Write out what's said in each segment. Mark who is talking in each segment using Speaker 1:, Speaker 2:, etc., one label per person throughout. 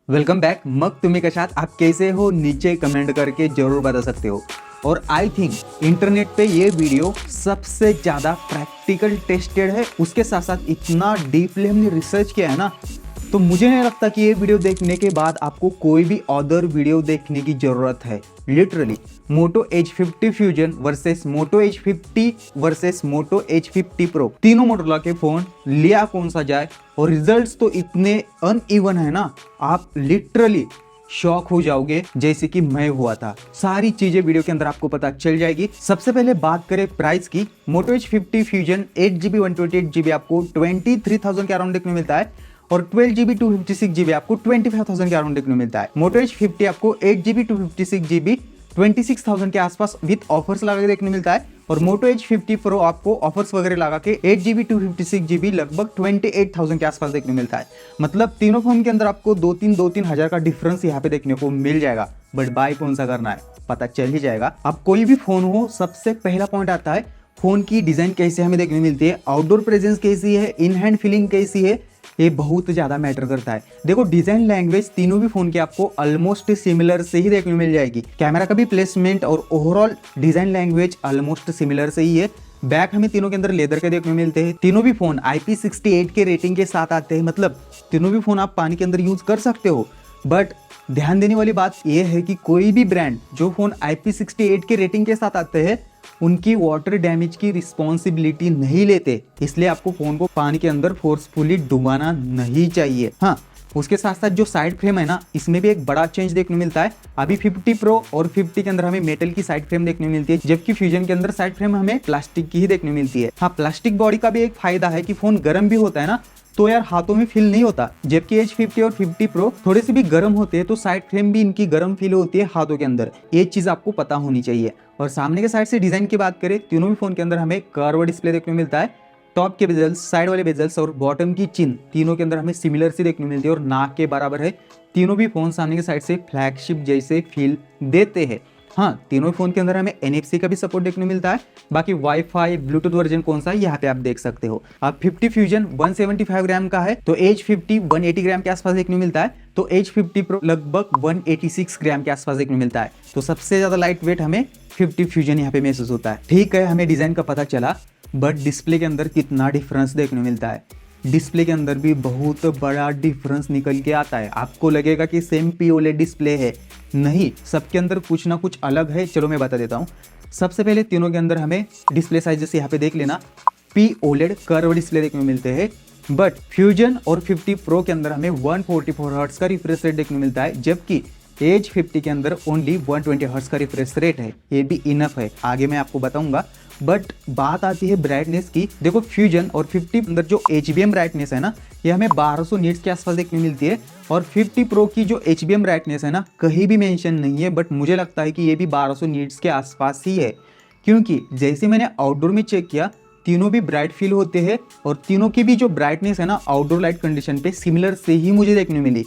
Speaker 1: Welcome back. मग तुम्ही कशात, आप कैसे हो, नीचे कमेंट करके जरूर बता सकते हो। और आई थिंक इंटरनेट पे ये वीडियो सबसे ज्यादा प्रैक्टिकल टेस्टेड है। उसके साथ साथ इतना डीपली हमने रिसर्च किया है ना, तो मुझे नहीं लगता कि ये वीडियो देखने के बाद आपको कोई भी अदर वीडियो देखने की जरूरत है। लिटरली मोटो H50 फ्यूजन वर्सेस मोटो H50 वर्सेस मोटो H50 प्रो, तीनों मोटोरोला के फोन लिया कौन सा जाए, और रिजल्ट्स तो इतने अनइवन है ना, आप लिटरली शॉक हो जाओगे जैसे कि मैं हुआ था। सारी चीजें वीडियो के अंदर आपको पता चल जाएगी। सबसे पहले बात करें प्राइस की। मोटो H50 फ्यूजन 8GB 128GB आपको 23,000 के अराउंड देखने मिलता है, और 12GB 256GB आपको 25,000 के अराउंड देखने मिलता है। मोटो H50 आपको 8GB 256GB 26,000 के आसपास विद ऑफर्स लगा के देखने मिलता है, और मोटो H50 प्रो आपको ऑफर्स वगैरह लगा के 8GB 256GB लगभग 28,000 के आसपास देखने मिलता है। मतलब तीनों फोन के अंदर आपको दो तीन हजार का डिफरेंस यहाँ पे देखने को मिल जाएगा। बट बाय कौन सा करना है पता चल ही जाएगा। अब कोई भी फोन हो, सबसे पहला पॉइंट आता है फोन की डिजाइन कैसे हमें देखने मिलती है, आउटडोर प्रेजेंस कैसी है, इन हैंड फीलिंग कैसी है, ये बहुत ज्यादा मैटर करता है। देखो डिजाइन लैंग्वेज तीनों भी फोन के आपको ऑलमोस्ट सिमिलर से ही देखने मिल जाएगी। कैमरा का भी प्लेसमेंट और overall design language almost similar से ही है। बैक हमें तीनों के अंदर लेदर के देखने मिलते हैं। तीनों भी फोन IP68 के रेटिंग के साथ आते हैं। मतलब तीनों भी फोन आप पानी के अंदर यूज कर सकते हो। बट ध्यान देने वाली बात यह है कि कोई भी ब्रांड जो फोन IP68 के रेटिंग के साथ आते हैं उनकी वाटर डैमेज की रिस्पॉन्सिबिलिटी नहीं लेते, इसलिए आपको फोन को पानी के अंदर फोर्सफुली डुबाना नहीं चाहिए। हाँ, उसके साथ साथ जो साइड फ्रेम है ना, इसमें भी एक बड़ा चेंज देखने मिलता है। अभी 50 प्रो और 50 के अंदर हमें मेटल की साइड फ्रेम देखने मिलती है, जबकि फ्यूजन के अंदर साइड फ्रेम हमें प्लास्टिक की ही देखने मिलती है। हाँ, प्लास्टिक बॉडी का भी एक फायदा है कि फोन गर्म भी होता है ना, तो यार हाथों में फील नहीं होता। जबकि H50 और 50 प्रो थोड़े से भी गर्म होते हैं तो साइड फ्रेम भी इनकी गर्म फील होती है हाथों के अंदर। ये चीज आपको पता होनी चाहिए। और सामने के साइड से डिजाइन की बात करें, तीनों भी फोन के अंदर हमें कर्व डिस्प्ले देखने को मिलता है। टॉप के बेजल्स, साइड वाले बेजल्स और बॉटम की चिन तीनों के अंदर हमें सिमिलर सी देखने को मिलती है और नाक के बराबर है। तीनों भी फोन सामने के साइड से फ्लैगशिप जैसे फील देते हैं। हाँ, तीनों फोन के अंदर हमें NFC का भी सपोर्ट देखने मिलता है। बाकी वाईफाई ब्लूटूथ वर्जन कौन सा है यहाँ पे आप देख सकते हो। अब 50 फ्यूजन 175 ग्राम का है, तो H50 180 ग्राम के आसपास देखने मिलता है, तो H50 प्रो लगभग 186 ग्राम के आसपास देखने मिलता है। तो सबसे ज्यादा लाइट वेट हमें 50 फ्यूजन यहाँ पे महसूस होता है। ठीक है, हमें डिजाइन का पता चला, बट डिस्प्ले के अंदर कितना डिफरेंस देखने मिलता है। डिस्प्ले के अंदर भी बहुत बड़ा डिफरेंस निकल के आता है। आपको लगेगा कि सेम POLED डिस्प्ले है, नहीं, सबके अंदर कुछ ना कुछ अलग है। चलो मैं बता देता हूँ। सबसे पहले तीनों के अंदर हमें डिस्प्ले साइज जैसे यहाँ पे देख लेना, POLED कर्व डिस्प्ले देखने को मिलते हैं। बट फ्यूजन और 50 प्रो के अंदर हमें 144 हर्ट्ज का रिफ्रेश रेट देखने को मिलता है, जबकि H50 के अंदर ओनली 120 हर्ट्ज का रिफ्रेश रेट है। ये भी इनफ है, आगे मैं आपको बताऊंगा। बट बात आती है ब्राइटनेस की। देखो फ्यूजन और 50 अंदर जो HBM ब्राइटनेस है ना, ये हमें 1200 नीट्स के आसपास देखने मिलती है, और 50 प्रो की जो HBM ब्राइटनेस है ना, कहीं भी मेंशन नहीं है, बट मुझे लगता है कि ये भी 1200 नीट्स के आसपास ही है। क्योंकि जैसे मैंने आउटडोर में चेक किया, तीनों भी ब्राइट फील होते हैं, और तीनों की भी जो ब्राइटनेस है ना, आउटडोर लाइट कंडीशन पे सिमिलर से ही मुझे देखने मिली।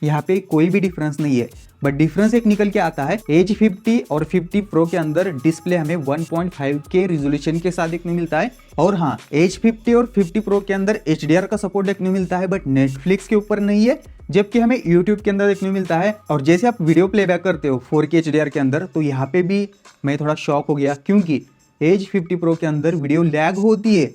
Speaker 1: यहाँ पे कोई भी डिफरेंस नहीं है। बट डिफरेंस एक निकल के आता है, H50 और 50 प्रो के अंदर डिस्प्ले हमें 1.5K रिजोल्यूशन के साथ देखने मिलता है। और हाँ, H50 और 50 प्रो के अंदर HDR का सपोर्ट देखने मिलता है, बट नेटफ्लिक्स के ऊपर नहीं है, जबकि हमें YouTube के अंदर देखने मिलता है। और जैसे आप वीडियो प्लेबैक करते हो 4K HDR के अंदर, तो यहाँ पे भी मैं थोड़ा शॉक हो गया, क्योंकि H50 प्रो के अंदर वीडियो लैग होती है।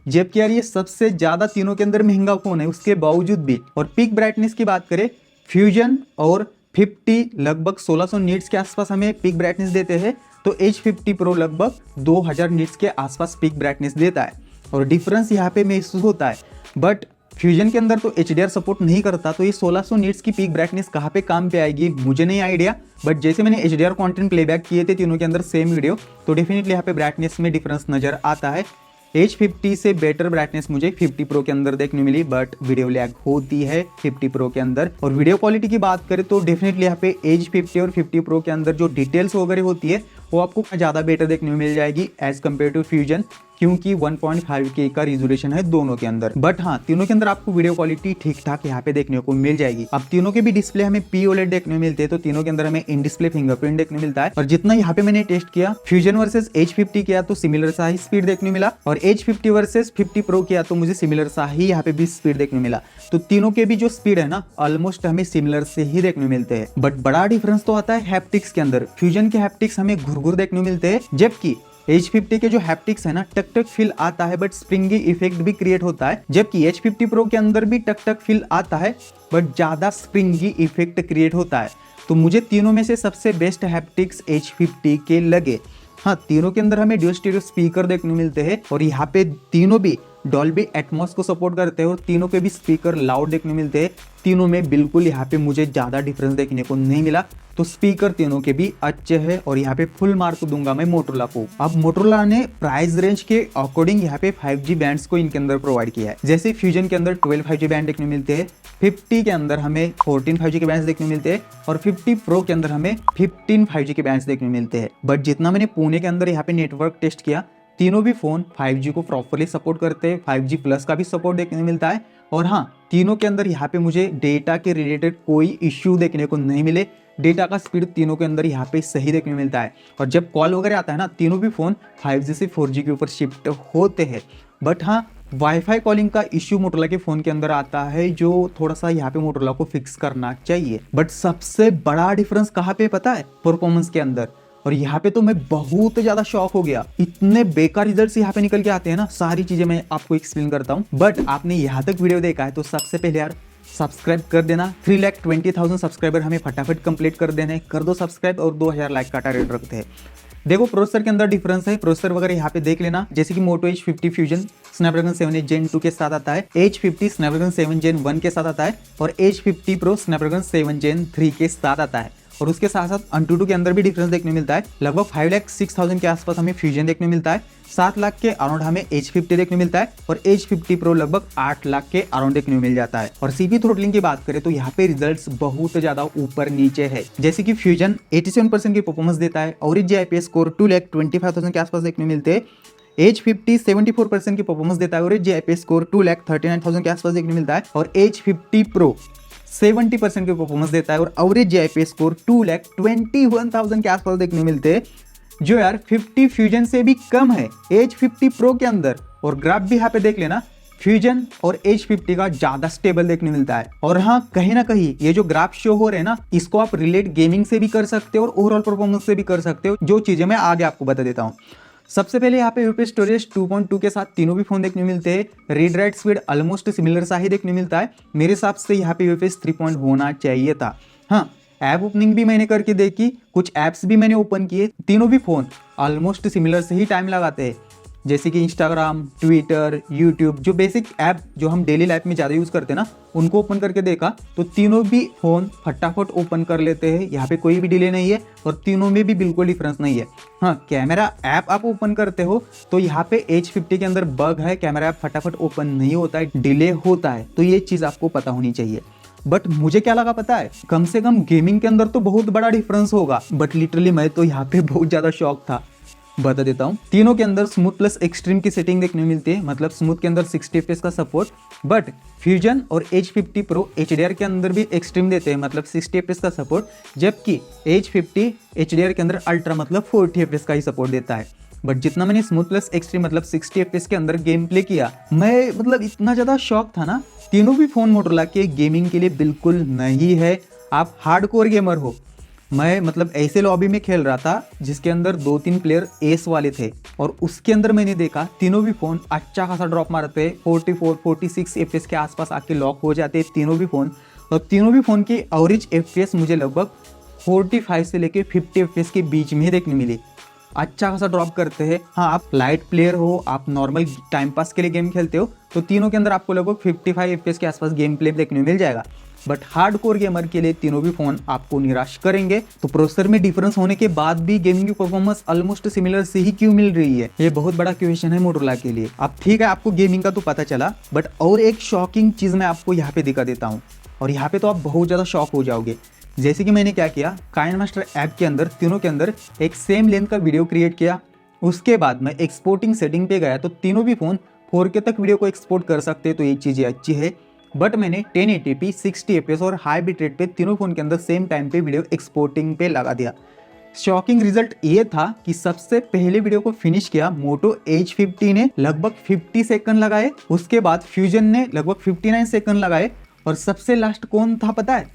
Speaker 1: जबकि यार ये सबसे ज्यादा तीनों के अंदर महंगा फोन है, उसके बावजूद भी। और पीक ब्राइटनेस की बात करें, फ्यूजन और 50 लगभग 1600 नीट्स के आसपास हमें पीक ब्राइटनेस देते हैं, तो H50 प्रो लगभग 2000 नीट्स के आसपास पीक ब्राइटनेस देता है, और डिफरेंस यहाँ पे महसूस होता है। बट फ्यूजन के अंदर तो HDR सपोर्ट नहीं करता, तो ये 1600 नीट्स की पीक ब्राइटनेस कहाँ पे काम पे आएगी मुझे नहीं आइडिया। बट जैसे मैंने HDR कंटेंट प्लेबैक किए थे तीनों के अंदर सेम वीडियो, तो डेफिनेटली यहाँ पे ब्राइटनेस में डिफरेंस नजर आता है। H50 से बेटर ब्राइटनेस मुझे 50 प्रो के अंदर देखने मिली, बट वीडियो लैग होती है 50 प्रो के अंदर। और वीडियो क्वालिटी की बात करें तो डेफिनेटली यहाँ पे H50 और 50 प्रो के अंदर जो डिटेल्स वगैरह होती है वो आपको ज़्यादा बेटर देखने में मिल जाएगी एज कम्पेयर टू फ्यूजन, क्योंकि 1.5K का रिजोल्यूशन है दोनों के अंदर। बट हाँ, तीनों के अंदर आपको वीडियो क्वालिटी ठीक ठाक यहाँ पे देखने को मिल जाएगी। अब तीनों के भी डिस्प्ले हमें POLED देखने को मिलते हैं, तो तीनों के अंदर हमें इन डिस्प्ले फिंगरप्रिंट देखने को मिलता है। और जितना यहाँ पे मैंने टेस्ट किया फ्यूजन वर्सेस H50 किया तो सिमिलर सा ही स्पीड देखने को मिला, और H50 वर्सेस 50 Pro किया तो मुझे सिमिलर सा ही यहाँ पे भी स्पीड देखने को मिला। तो तीनों के भी जो स्पीड है ना ऑलमोस्ट हमें सिमिलर से ही देखने को मिलते हैं। बट बड़ा डिफरेंस तो आता है हैप्टिक्स के अंदर। फ्यूजन के हैप्टिक्स हमें घुरघुर देखने को मिलते हैं, जबकि H50 के जो हैप्टिक्स है ना टक टक फील आता है, बट स्प्रिंगी इफेक्ट भी क्रिएट होता है। जबकि H50 Pro के अंदर भी टक टक फील आता है, बट ज्यादा स्प्रिंगी इफेक्ट क्रिएट होता है। तो मुझे तीनों में से सबसे बेस्ट हैप्टिक्स H50 के लगे। हाँ, तीनों के अंदर हमें ड्यूल स्टीरियो स्पीकर देखने को मिलते हैं, और यहाँ पे तीनों भी डॉल्बी एटमॉस को सपोर्ट करते हैं, और तीनों के भी स्पीकर लाउड देखने को मिलते हैं। तीनों में बिल्कुल यहाँ पे मुझे ज़्यादा डिफरेंस देखने को नहीं मिला। तो स्पीकर तीनों के भी अच्छे हैं, और यहाँ पे फुल मार्क दूंगा मैं मोटोरोला को। अब मोटोरोला ने प्राइस रेंज के अकॉर्डिंग यहाँ पे 5G बैंड्स को इनके अंदर प्रोवाइड किया है। जैसे फ्यूजन के अंदर 12 5G बैंड देखने को मिलते हैं, 50 के अंदर हमें 14 5G के बैंड्स देखने को मिलते हैं, और 50 Pro के अंदर हमें 15 5G के बैंड्स देखने को मिलते हैं। बट जितना मैंने पुणे के अंदर यहाँ पे नेटवर्क टेस्ट किया, तीनों भी फोन 5G को प्रॉपरली सपोर्ट करते हैं, 5G प्लस का भी सपोर्ट देखने को मिलता है। और हाँ, तीनों के अंदर यहाँ पे मुझे डेटा के रिलेटेड कोई इश्यू देखने को नहीं मिले। डेटा का स्पीड तीनों के अंदर यहाँ पे सही देखने को मिलता है, और जब कॉल वगैरह आता है ना तीनों भी फोन 5G से 4G के ऊपर शिफ्ट होते हैं। बट हाँ, वाईफाई कॉलिंग का इश्यू मोटोरोला के फोन के अंदर आता है, जो थोड़ा सा यहाँ पे मोटोरोला को फिक्स करना चाहिए। बट सबसे बड़ा डिफरेंस कहाँ पे पता है? परफॉर्मेंस के अंदर। और यहाँ पे तो मैं बहुत ज्यादा शॉक हो गया, इतने बेकार रिजल्ट्स यहाँ पे निकल के आते हैं ना। सारी चीजें मैं आपको एक्सप्लेन करता हूँ, बट आपने यहाँ तक वीडियो देखा है तो सबसे पहले यार सब्सक्राइब कर देना। 3,20,000 सब्सक्राइबर हमें फटाफट कंप्लीट कर देना है, कर दो सब्सक्राइब, और 2000 लाइक का टारगेट रखते हैं। देखो प्रोसेसर के अंदर डिफरेंस है, प्रोसेसर वगैरह यहाँ पे देख लेना। जैसे कि मोटो H50 फ्यूजन स्नैपड्रैगन 7 Gen 2 के साथ आता है, H50 स्नैपड्रैगन 7 Gen 1 के साथ आता है, और H50 Pro स्नैपड्रैगन 7 Gen 3 के साथ आता है। और उसके साथ साथ Antutu के अंदर भी डिफरेंस देखने को मिलता है। लगभग 5,06,000 के आसपास हमें फ्यूजन देखने को मिलता है, 7 लाख के अराउंड हमें H50 देखने को मिलता है, और H50 Pro लगभग 8 लाख के अराउंड देखने को मिल जाता है। और CPU थ्रोटलिंग की बात करें तो यहाँ पे रिजल्ट्स बहुत ज्यादा ऊपर नीचे है। जैसे कि फ्यूजन 87% की परफॉर्मेंस देता है, और GIPS स्कोर 2,25,000 के आसपास देखने को मिलते हैं। H50 74% की परफॉर्मेंस देता है, और GIPS स्कोर 2,39,000 के आसपास देखने को मिलता है। और H50 Pro 70% की परफॉर्मेंस देता है, और एवरेज GIPS स्कोर 2,21,000 के आसपास देखने मिलते हैं, जो यार 50 फ्यूजन से भी कम है H50 Pro के अंदर। और ग्राफ भी यहाँ पे देख लेना, फ्यूजन और H50 का ज्यादा स्टेबल देखने मिलता है। और हाँ, कहीं ना कहीं ये जो ग्राफ शो हो रहे हैं ना, इसको आप रिलेट गेमिंग से भी कर सकते हो और ओवरऑल परफॉर्मेंस से भी कर सकते हो, जो चीजें मैं आगे आपको बता देता हूँ। सबसे पहले यहाँ पे यूपी स्टोरेज 2.2 के साथ तीनों भी फोन देखने मिलते हैं। Read write speed almost similar सा ही देखने मिलता है। मेरे हिसाब से यहाँ पे यूपीएस 3 होना चाहिए था। हाँ, ऐप ओपनिंग भी मैंने करके देखी, कुछ ऐप्स भी मैंने ओपन किए, तीनों भी फोन ऑलमोस्ट सिमिलर से ही टाइम लगाते हैं। जैसे कि इंस्टाग्राम, ट्विटर, यूट्यूब, जो बेसिक ऐप जो हम डेली लाइफ में ज़्यादा यूज़ करते हैं ना, उनको ओपन करके देखा तो तीनों भी फ़ोन फटाफट ओपन कर लेते हैं। यहाँ पे कोई भी डिले नहीं है, और तीनों में भी बिल्कुल डिफरेंस नहीं है। हाँ, कैमरा ऐप आप ओपन करते हो तो यहाँ पे H50 के अंदर बग है, कैमरा ऐप फटाफट ओपन नहीं होता है, डिले होता है। तो ये चीज़ आपको पता होनी चाहिए। बट मुझे क्या लगा पता है, कम से कम गेमिंग के अंदर तो बहुत बड़ा डिफरेंस होगा, बट लिटरली मैं तो यहाँ पे बहुत ज़्यादा शॉक था। बता देता हूँ, तीनों के अंदर स्मूथ प्लस एक्सट्रीम की सेटिंग देखने मिलती है, मतलब स्मूथ के अंदर 60 FPS का सपोर्ट। बट फ्यूजन और H50 Pro HDR के अंदर भी एक्सट्रीम देते हैं, मतलब 60 FPS का सपोर्ट, जबकि H50 HDR के अंदर अल्ट्रा मतलब 40 FPS का ही सपोर्ट देता है। बट जितना मैंने स्मूथ प्लस एक्सट्रीम मतलब 60 FPS के अंदर गेम प्ले किया, मैं मतलब इतना ज़्यादा शॉक था ना। तीनों भी फ़ोन मोटोरोला के गेमिंग के लिए बिल्कुल नहीं है। आप हार्डकोर गेमर हो, मैं मतलब ऐसे लॉबी में खेल रहा था जिसके अंदर 2-3 प्लेयर एस वाले थे, और उसके अंदर मैंने देखा तीनों भी फ़ोन अच्छा खासा ड्रॉप मारते हैं, 44-46 FPS के आसपास आके लॉक हो जाते हैं तीनों भी फ़ोन। और तीनों भी फ़ोन की एवरेज FPS मुझे लगभग 45 से लेके 50 FPS के बीच में ही देखने मिली। अच्छा खासा ड्रॉप करते हैं। हाँ, आप लाइट प्लेयर हो, आप नॉर्मल टाइम पास के लिए गेम खेलते हो, तो तीनों के अंदर आपको लगभग 55 FPS के आसपास गेम प्ले देखने को मिल जाएगा। बट हार्डकोर गेमर के लिए तीनों भी फोन आपको निराश करेंगे। तो प्रोसेसर में डिफरेंस होने के बाद भी गेमिंग की परफॉर्मेंस ऑलमोस्ट सिमिलर से ही क्यों मिल रही है, ये बहुत बड़ा क्वेश्चन है मोटोरोला के लिए। अब ठीक है, आपको गेमिंग का तो पता चला, बट और एक शॉकिंग चीज मैं आपको यहाँ पे दिखा देता हूँ, और यहाँ पे तो आप बहुत ज्यादा शॉक हो जाओगे। जैसे कि मैंने क्या किया, काइनमास्टर ऐप के अंदर तीनों के अंदर एक सेम लेंथ का वीडियो क्रिएट किया। उसके बाद मैं एक्सपोर्टिंग सेटिंग पे गया तो तीनों भी फ़ोन 4K तक वीडियो को एक्सपोर्ट कर सकते हैं, तो ये चीज़ें अच्छी है। बट मैंने 1080p 60 fps और हाई बिट रेट पे तीनों फ़ोन के अंदर सेम टाइम पे वीडियो एक्सपोर्टिंग पे लगा दिया। शॉकिंग रिजल्ट ये था कि सबसे पहले वीडियो को फिनिश किया मोटो H50 ने लगभग 50 सेकंड लगाए, उसके बाद फ्यूजन ने लगभग 59 सेकंड लगाए, और सबसे लास्ट कौन था पता है?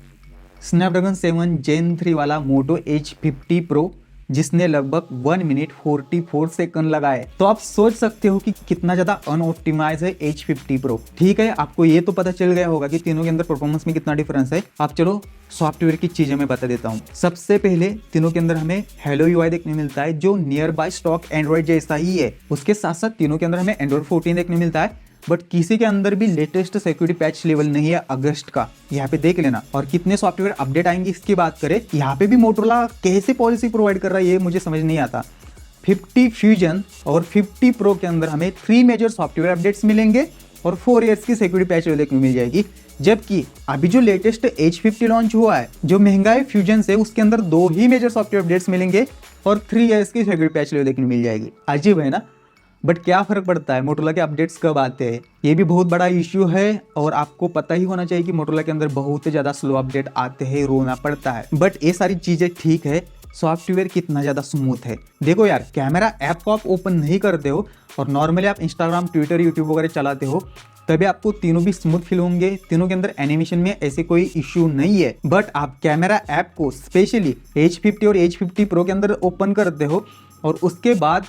Speaker 1: स्नैपड्रैगन 7 Gen 3 वाला मोटो H50 Pro, जिसने लगभग 1 मिनट 44 सेकंड लगाए। तो आप सोच सकते हो कि कितना ज्यादा अनऑप्टिमाइज है H50 Pro। ठीक है, आपको ये तो पता चल गया होगा कि तीनों के अंदर परफॉर्मेंस में कितना डिफरेंस है। आप चलो सॉफ्टवेयर की चीजें मैं बता देता हूँ। सबसे पहले तीनों के अंदर हमें हेलो UI देखने मिलता है, जो नियर बाय स्टॉक एंड्रॉइड जैसा ही है। उसके साथ साथ तीनों के अंदर हमें एंड्रॉइड 14 देखने मिलता है, बट किसी के अंदर भी लेटेस्ट सिक्योरिटी पैच लेवल नहीं है अगस्त का, यहाँ पे देख लेना। और कितने सॉफ्टवेयर अपडेट आएंगे इसकी बात करें, यहाँ पे भी मोटोरोला कैसे पॉलिसी प्रोवाइड कर रहा है ये मुझे समझ नहीं आता। 50 फ्यूजन और 50 प्रो के अंदर हमें 3 मेजर सॉफ्टवेयर अपडेट्स मिलेंगे और 4 ईयर्स की सिक्योरिटी पैच देखने मिल जाएगी। जबकि अभी जो लेटेस्ट H50 लॉन्च हुआ है, जो महंगा है फ्यूजन से, उसके अंदर 2 ही मेजर सॉफ्टवेयर अपडेट्स मिलेंगे और 3 ईयर्स की सिक्योरिटी पैच देखने मिल जाएगी। अजीब है ना? बट क्या फर्क पड़ता है, मोटोरोला के अपडेट्स कब आते हैं, ये भी बहुत बड़ा इश्यू है। और आपको पता ही होना चाहिए कि मोटोरोला के अंदर बहुत ज्यादा स्लो अपडेट आते हैं, रोना पड़ता है। बट ये सारी चीजें ठीक है, सॉफ्टवेयर कितना ज्यादा स्मूथ है। देखो यार, कैमरा ऐप को आप ओपन नहीं करते हो और नॉर्मली आप इंस्टाग्राम, ट्विटर, यूट्यूब वगैरह चलाते हो, तभी आपको तीनों भी स्मूथ फील होंगे। तीनों के अंदर एनिमेशन में ऐसे कोई इश्यू नहीं है। बट आप कैमरा ऐप को स्पेशली H50 और H50 Pro के अंदर ओपन करते हो और उसके बाद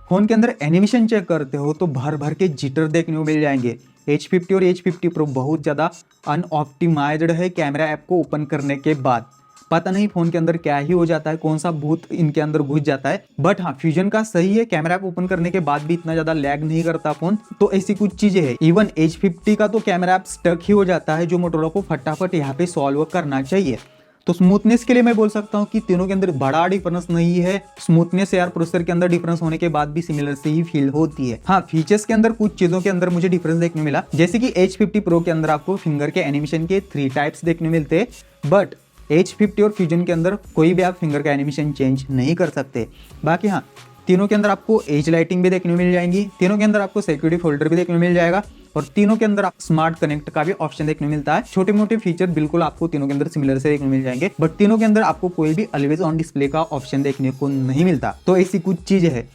Speaker 1: फोन के अंदर एनिमेशन चेक करते हो तो भर भर के जिटर देखने को मिल जाएंगे। H50 और H50 Pro बहुत ज़्यादा अनऑप्टिमाइज्ड है कैमरा ऐप को ओपन करने के बाद। पता नहीं फोन के अंदर क्या ही हो जाता है, कौन सा भूत इनके अंदर घुस जाता है। बट हाँ, फ्यूजन का सही है, कैमरा ऐप ओपन करने के बाद भी इतना ज़्यादा लैग नहीं करता फोन। तो ऐसी कुछ चीज़ें हैं। इवन H50 का तो कैमरा ऐप स्टक ही हो जाता है, जो मोटोरोला को फटाफट यहाँ पे सॉल्व करना चाहिए। तो स्मूथनेस के लिए मैं बोल सकता हूँ कि तीनों के अंदर बड़ा डिफरेंस नहीं है। स्मूथनेस यार प्रोसेसर के अंदर डिफरेंस होने के बाद भी सिमिलर से ही फील होती है। हाँ, फीचर्स के अंदर कुछ चीजों के अंदर मुझे डिफरेंस देखने मिला, जैसे कि H50 Pro के अंदर आपको फिंगर के एनिमेशन के 3 टाइप्स देखने मिलते हैं, बट H50 और फ्यूजन के अंदर कोई भी आप फिंगर का एनिमेशन चेंज नहीं कर सकते। बाकी हाँ, तीनों के अंदर आपको एज लाइटिंग भी देखने मिल जाएंगी, तीनों के अंदर आपको सिक्योरिटी फोल्डर भी देखने मिल जाएगा, और तीनों के अंदर आप स्मार्ट कनेक्ट का भी ऑप्शन देखने मिलता है। छोटे मोटे फीचर बिल्कुल आपको तीनों के अंदर सिमिलर से देखने मिल जाएंगे, बट तीनों के अंदर आपको कोई भी ऑलवेज ऑन डिस्प्ले का ऑप्शन देखने को नहीं मिलता। तो ऐसी कुछ चीजें है।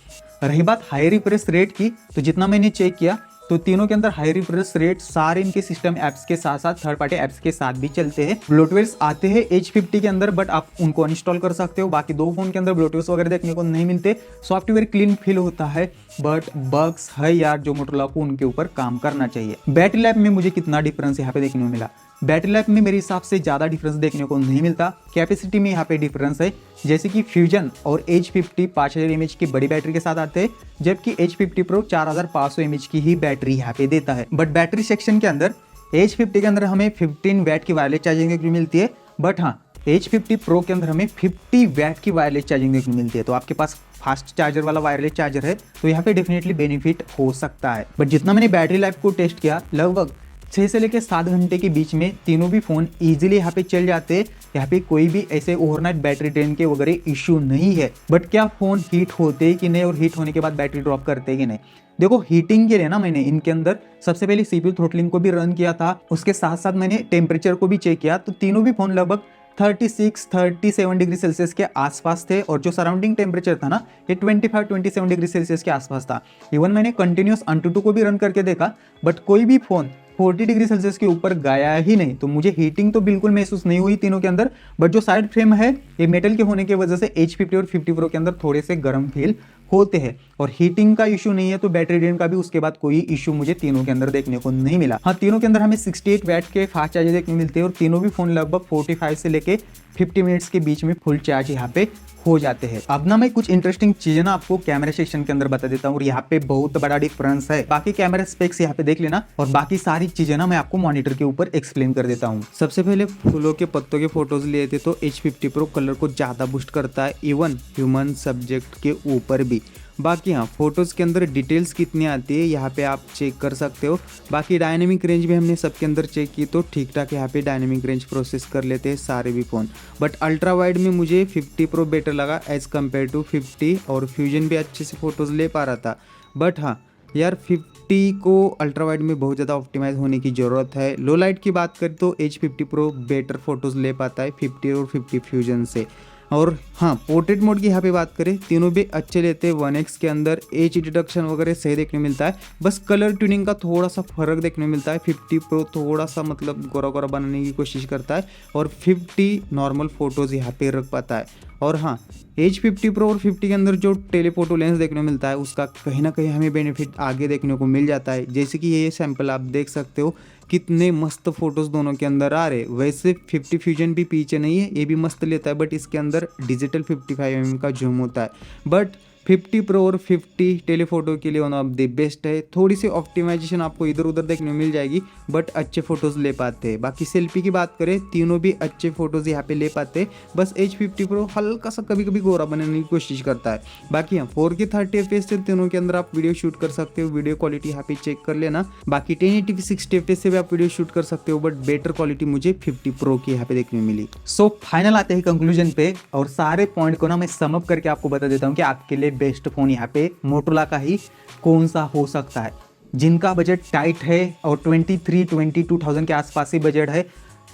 Speaker 1: रही बात हाई रिफ्रेश रेट की, तो जितना मैंने चेक किया तो तीनों के अंदर हाई रिफ्रेश रेट सारे इनके सिस्टम ऐप्स के साथ साथ थर्ड पार्टी ऐप्स के साथ भी चलते हैं। ब्लोटवेयर्स आते हैं H50 के अंदर, बट आप उनको अनइंस्टॉल कर सकते हो। बाकी 2 फोन के अंदर ब्लोटवेयर्स वगैरह देखने को नहीं मिलते। सॉफ्टवेयर क्लीन फील होता है, बट बग्स है यार जो मोटोरोला को उनके ऊपर काम करना चाहिए। बैटरी लाइफ में मुझे कितना डिफरेंस यहाँ पे देखने को मिला, बैटरी लाइफ में मेरे हिसाब से ज़्यादा डिफरेंस देखने को नहीं मिलता। कैपेसिटी में यहाँ पे डिफरेंस है, जैसे कि फ्यूजन और H50 5000 mAh की बड़ी बैटरी के साथ आते हैं, जबकि H50 Pro 4500 mAh की ही बैटरी यहाँ पे देता है। बट बैटरी सेक्शन के अंदर H50 के अंदर हमें 15 वैट की वायरलेस चार्जिंग देखने मिलती है, बट हाँ H50 Pro के अंदर हमें 50 वैट की वायरलेस चार्जिंग देखने मिलती है। तो आपके पास फास्ट चार्जर वाला वायरलेस चार्जर है तो यहाँ पे डेफिनेटली बेनिफिट हो सकता है। बट जितना मैंने बैटरी लाइफ को टेस्ट किया, लगभग 6 से लेकर 7 घंटे के बीच में तीनों भी फ़ोन इजीली यहाँ पे चल जाते हैं। यहाँ पे कोई भी ऐसे ओवरनाइट बैटरी ड्रेन के वगैरह इश्यू नहीं है। बट क्या फ़ोन हीट होते हैं कि नहीं, और हीट होने के बाद बैटरी ड्रॉप करते हैं कि नहीं? देखो, हीटिंग के लिए ना मैंने इनके अंदर सबसे पहले CPU थ्रोटलिंग को भी रन किया था, उसके साथ साथ मैंने टेम्परेचर को भी चेक किया। तो तीनों भी फ़ोन लगभग 36-37 डिग्री सेल्सियस के आसपास थे, और जो सराउंडिंग टेम्परेचर था ना, ये 25-27 डिग्री सेल्सियस के आसपास था। इवन मैंने कंटिन्यूस AnTuTu को भी रन करके देखा, बट कोई भी फ़ोन 40 डिग्री सेल्सियस के ऊपर गया ही नहीं। तो मुझे हीटिंग तो बिल्कुल महसूस नहीं हुई तीनों के अंदर। बट जो साइड फ्रेम है ये मेटल के होने की वजह से H50 और 50 Pro के अंदर थोड़े से गर्म फील होते हैं, और हीटिंग का इशू नहीं है। तो बैटरी ड्रेन का भी उसके बाद कोई इशू मुझे तीनों के अंदर देखने को नहीं मिला। हाँ, तीनों के अंदर हमें 68 वैट के फास्ट चार्जर देखने मिलते हैं, और तीनों भी फोन लगभग 45 से लेके 50 मिनट्स के बीच में फुल चार्ज यहाँ पे हो जाते हैं। अब ना मैं कुछ इंटरेस्टिंग चीजें ना आपको कैमरा सेक्शन के अंदर बता देता हूँ, और यहाँ पे बहुत बड़ा डिफरेंस है। बाकी कैमरा स्पेक्स यहाँ पे देख लेना, और बाकी सारी चीजें ना मैं आपको मॉनिटर के ऊपर एक्सप्लेन कर देता हूँ। सबसे पहले फूलों के पत्तों के फोटोज लिए थे तो H50 Pro कलर को ज्यादा बूस्ट करता है, इवन ह्यूमन सब्जेक्ट के ऊपर भी। बाकी हाँ, फ़ोटोज़ के अंदर डिटेल्स कितनी आती है यहाँ पे आप चेक कर सकते हो। बाकी डायनेमिक रेंज भी हमने सबके अंदर चेक की तो ठीक ठाक यहाँ पे डायनेमिक रेंज प्रोसेस कर लेते हैं सारे भी फ़ोन। बट अल्ट्रा वाइड में मुझे 50 प्रो बेटर लगा एज़ कम्पेयर टू 50, और फ्यूजन भी अच्छे से फ़ोटोज़ ले पा रहा था। बट हाँ यार, 50 को अल्ट्रा वाइड में बहुत ज़्यादा ऑप्टिमाइज़ होने की ज़रूरत है। लो लाइट की बात करें तो H50 प्रो बेटर फ़ोटोज़ ले पाता है 50 और 50 फ्यूजन से। और हाँ, पोर्ट्रेट मोड की यहाँ पे बात करें, तीनों भी अच्छे लेते हैं। 1x के अंदर एज डिडक्शन वगैरह सही देखने मिलता है, बस कलर ट्यूनिंग का थोड़ा सा फर्क देखने मिलता है। 50 प्रो थोड़ा सा मतलब गोरा गोरा बनाने की कोशिश करता है, और 50 नॉर्मल फ़ोटोज़ यहाँ पे रख पाता है। और हाँ, H50 प्रो और 50 के अंदर जो टेलीफोटो लेंस देखने को मिलता है उसका कहीं ना कहीं हमें बेनिफिट आगे देखने को मिल जाता है। जैसे कि ये सैंपल आप देख सकते हो, कितने मस्त फोटोज़ दोनों के अंदर आ रहे। वैसे 50 फ्यूजन भी पीछे नहीं है, ये भी मस्त लेता है, बट इसके अंदर डिजिटल 55mm का जूम होता है। बट 50 प्रो और 50 टेलीफोटो के लिए वन ऑफ द बेस्ट है। थोड़ी सी ऑप्टिमाइजेशन आपको इधर उधर देखने को मिल जाएगी, बट अच्छे फ़ोटोज़ ले पाते हैं। बाकी सेल्फी की बात करें, तीनों भी अच्छे फ़ोटोज़ यहाँ पे ले पाते हैं। बस H50 प्रो हल्का सा कभी कभी गोरा बनाने की कोशिश करता है। बाकी हाँ, 4K 30 FPS से तीनों के अंदर आप वीडियो शूट कर सकते हो। वीडियो क्वालिटी यहाँ पे चेक कर लेना। बाकी 1080p 60 FPS से भी आप वीडियो शूट कर सकते हो, बट बेटर क्वालिटी मुझे 50 प्रो की यहाँ पे देखने को मिली। सो फाइनल आते हैं कंक्लूजन पे, और सारे पॉइंट को ना मैं सम अप करके आपको बता देता हूँ कि आपके लिए बेस्ट फ़ोन यहाँ पे मोटोरोला का ही कौन सा हो सकता है। जिनका बजट टाइट है और 23-22,000 के आसपास ही बजट है,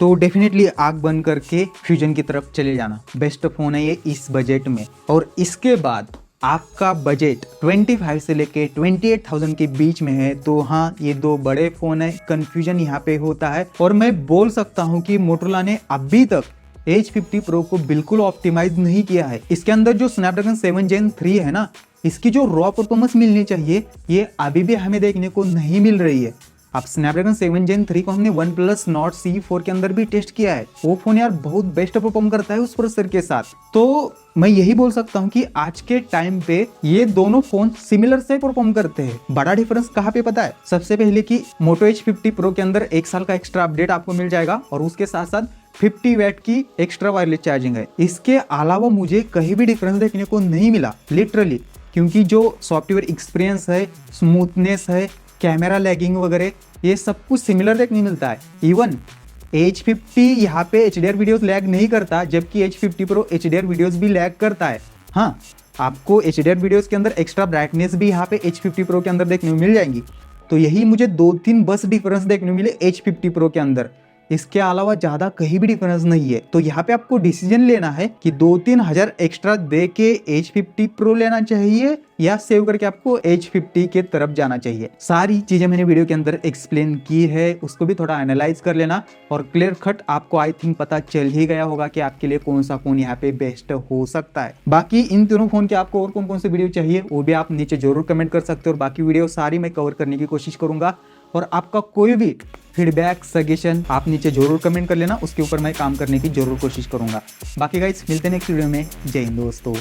Speaker 1: तो डेफिनेटली आग बंद करके फ्यूजन की तरफ चले जाना। बेस्ट फ़ोन है ये इस बजट में। और इसके बाद आपका बजट 25 से लेके 28,000 के बीच में है, तो हाँ, ये दो बड़े फ़ोन है, कन्फ्यूजन यहाँ पे होता है। और मैं बोल सकता हूँ कि मोटोरोला ने अभी तक H50 प्रो को बिल्कुल ऑप्टिमाइज नहीं किया है। इसके अंदर जो स्नैपड्रैगन 7 Gen 3 है ना, इसकी जो रॉ परफॉर्मेंस मिलनी चाहिए, ये अभी भी हमें देखने को नहीं मिल रही है। अब स्नैपड्रैगन 7 Gen 3 को हमने OnePlus Nord C4 के अंदर भी टेस्ट किया है, वो फोन यार बहुत बेस्ट परफॉर्म करता है उस प्रोसेसर के साथ। तो मैं यही बोल सकता हूँ कि आज के टाइम पे ये दोनों फोन सिमिलर से परफॉर्म करते हैं। बड़ा डिफरेंस कहाँ पे पता है? सबसे पहले कि Moto H50 Pro के अंदर 1 साल का एक्स्ट्रा अपडेट आपको मिल जाएगा, और उसके साथ साथ 50 वैट की एक्स्ट्रा वायरलेस चार्जिंग है। इसके अलावा मुझे कहीं भी डिफरेंस देखने को नहीं मिला लिटरली, क्योंकि जो सॉफ्टवेयर एक्सपीरियंस है, स्मूथनेस है, कैमरा लैगिंग वगैरह, ये सब कुछ सिमिलर देखने मिलता है। इवन H50 यहाँ पे HDR वीडियोस लैग नहीं करता, जबकि H50 Pro HDR वीडियोस भी लैग करता है। हाँ, आपको HDR वीडियोस के अंदर एक्स्ट्रा ब्राइटनेस भी यहाँ पे H50 Pro के अंदर देखने को मिल जाएंगी। तो यही मुझे 2-3 बस डिफरेंस देखने को मिले H50 Pro के अंदर, इसके अलावा ज्यादा कहीं भी डिफरेंस नहीं है। तो यहाँ पे आपको डिसीजन लेना है कि 2-3 हजार एक्स्ट्रा दे के H50 Pro लेना चाहिए, या सेव करके आपको H50 के तरफ जाना चाहिए। सारी चीजें मैंने वीडियो के अंदर एक्सप्लेन की है, उसको भी थोड़ा एनालाइज कर लेना, और क्लियर कट आपको आई थिंक पता चल ही गया होगा कि आपके लिए कौन सा फोन यहाँ पे बेस्ट हो सकता है। बाकी इन तीनों फोन के आपको और कौन कौन से वीडियो चाहिए वो भी आप नीचे जरूर कमेंट कर सकते हो, और बाकी वीडियो सारी मैं कवर करने की कोशिश करूंगा। और आपका कोई भी फीडबैक सजेशन आप नीचे जरूर कमेंट कर लेना, उसके ऊपर मैं काम करने की जरूर कोशिश करूंगा। बाकी गाइस, मिलते हैं नेक्स्ट वीडियो में। जय हिंद दोस्तों।